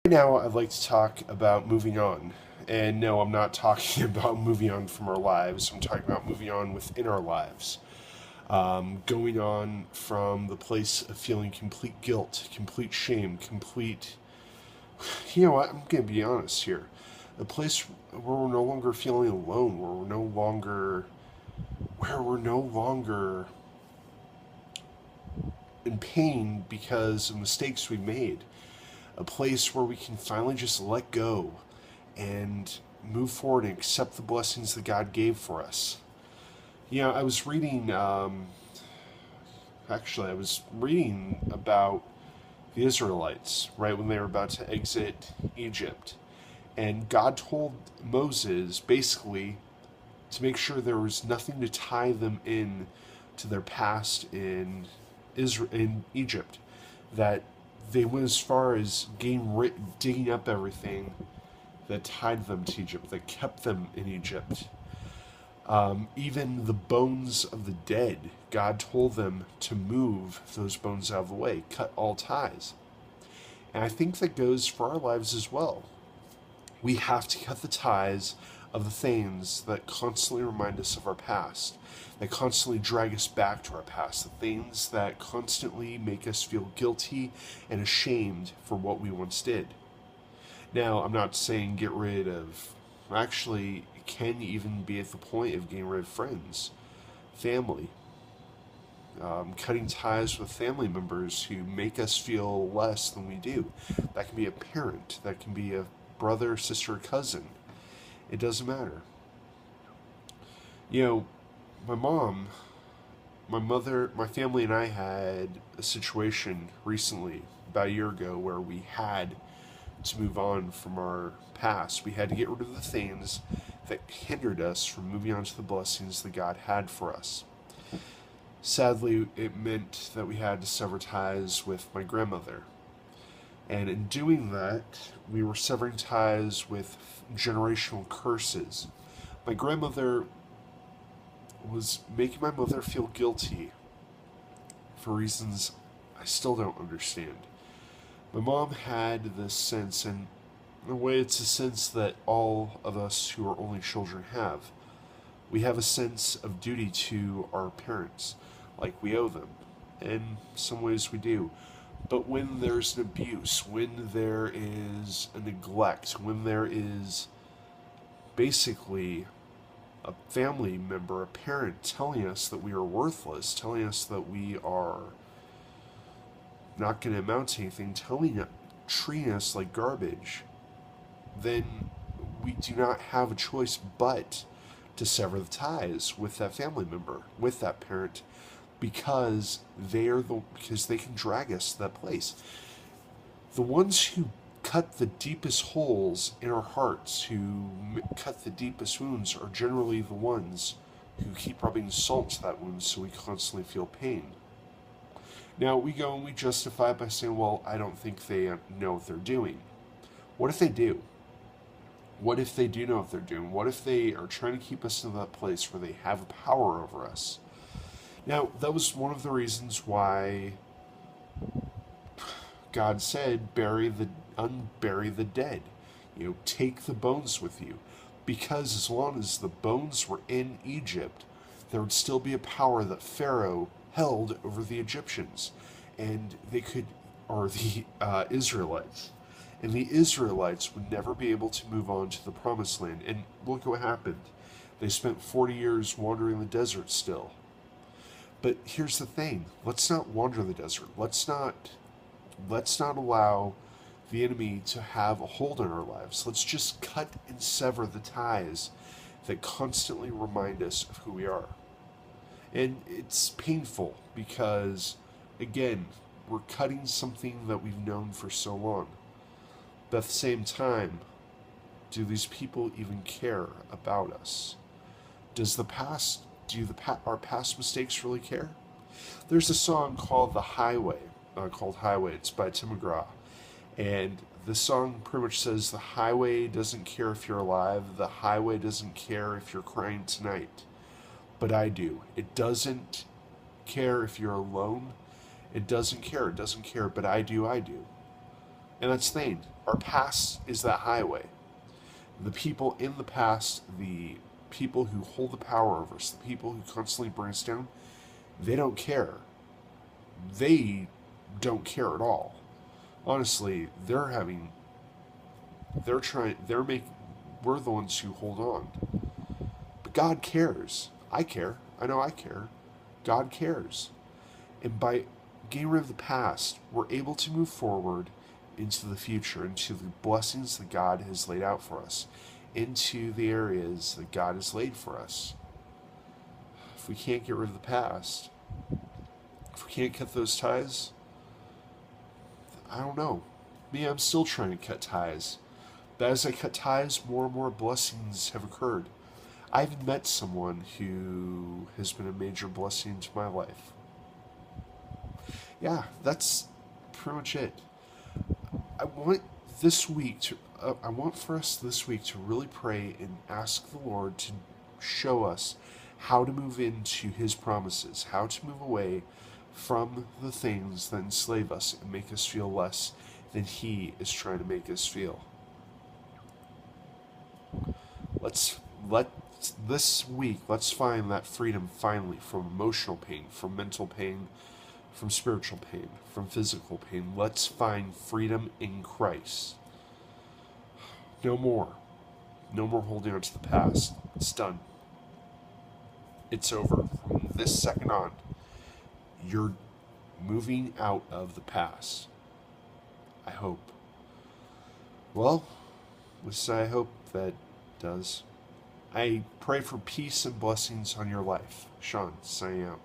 Now, I'd like to talk about moving on. And no, I'm not talking about moving on from our lives. I'm talking about moving on within our lives. Going on from the place of feeling complete guilt, complete shame, complete. You know what? I'm going to be honest here. A place where we're no longer feeling alone, where we're no longer in pain because of mistakes we made. A place where we can finally just let go and move forward and accept the blessings that God gave for us. You know, I was reading about the Israelites, right, when they were about to exit Egypt. And God told Moses basically to make sure there was nothing to tie them in to their past in Egypt. That they went as far as digging up everything that tied them to Egypt, that kept them in Egypt. Even the bones of the dead, God told them to move those bones out of the way, cut all ties. And I think that goes for our lives as well. We have to cut the ties of the things that constantly remind us of our past, that constantly drag us back to our past, the things that constantly make us feel guilty and ashamed for what we once did. Now, I'm not saying get rid of, actually, it can even be at the point of getting rid of friends, family, cutting ties with family members who make us feel less than we do. That can be a parent, that can be a brother, sister, cousin. It doesn't matter. You know, my mom, my mother, my family, and I had a situation recently, about a year ago, where we had to move on from our past. We had to get rid of the things that hindered us from moving on to the blessings that God had for us. Sadly, it meant that we had to sever ties with my grandmother. And in doing that, we were severing ties with generational curses. My grandmother was making my mother feel guilty for reasons I still don't understand. My mom had this sense, and in a way, it's a sense that all of us who are only children have. We have a sense of duty to our parents, like we owe them. In some ways, we do. But when there's an abuse, when there is a neglect, when there is basically a family member, a parent telling us that we are worthless, telling us that we are not going to amount to anything, treating us like garbage, then we do not have a choice but to sever the ties with that family member, with that parent, because they can drag us to that place. The ones who cut the deepest holes in our hearts, who cut the deepest wounds, are generally the ones who keep rubbing salt to that wound so we constantly feel pain. Now, we go and we justify it by saying, well, I don't think they know what they're doing. What if they do? What if they do know what they're doing? What if they are trying to keep us in that place where they have power over us? Now, that was one of the reasons why God said, unbury the dead. You know, take the bones with you. Because as long as the bones were in Egypt, there would still be a power that Pharaoh held over the Egyptians. And the Israelites. And the Israelites would never be able to move on to the promised land. And look what happened. They spent 40 years wandering the desert still. But here's the thing. Let's not wander the desert. Let's not allow the enemy to have a hold on our lives. Let's just cut and sever the ties that constantly remind us of who we are. And it's painful because, again, we're cutting something that we've known for so long. But at the same time, do these people even care about us? Our past mistakes really care? There's a song called Highway. It's by Tim McGraw. And the song pretty much says the highway doesn't care if you're alive, the highway doesn't care if you're crying tonight. But I do. It doesn't care if you're alone. It doesn't care, but I do. And that's the thing. Our past is that highway. The people in the past, the people who hold the power over us, the people who constantly bring us down, they don't care. They don't care at all. Honestly, we're the ones who hold on. But God cares. I care. I know I care. God cares. And by getting rid of the past, we're able to move forward into the future, into the blessings that God has laid out for us, into the areas that God has laid for us. If we can't get rid of the past, if we can't cut those ties, I don't know. Me, I'm still trying to cut ties. But as I cut ties, more and more blessings have occurred. I've met someone who has been a major blessing to my life. Yeah, that's pretty much it. I want I want for us this week to really pray and ask the Lord to show us how to move into His promises, how to move away from the things that enslave us and make us feel less than He is trying to make us feel. This week, let's find that freedom finally from emotional pain, from mental pain, from spiritual pain, from physical pain. Let's find freedom in Christ. No more. No more holding on to the past. It's done. It's over. From this second on, you're moving out of the past. I hope. Well, at least I hope that does. I pray for peace and blessings on your life. Sean, signing out.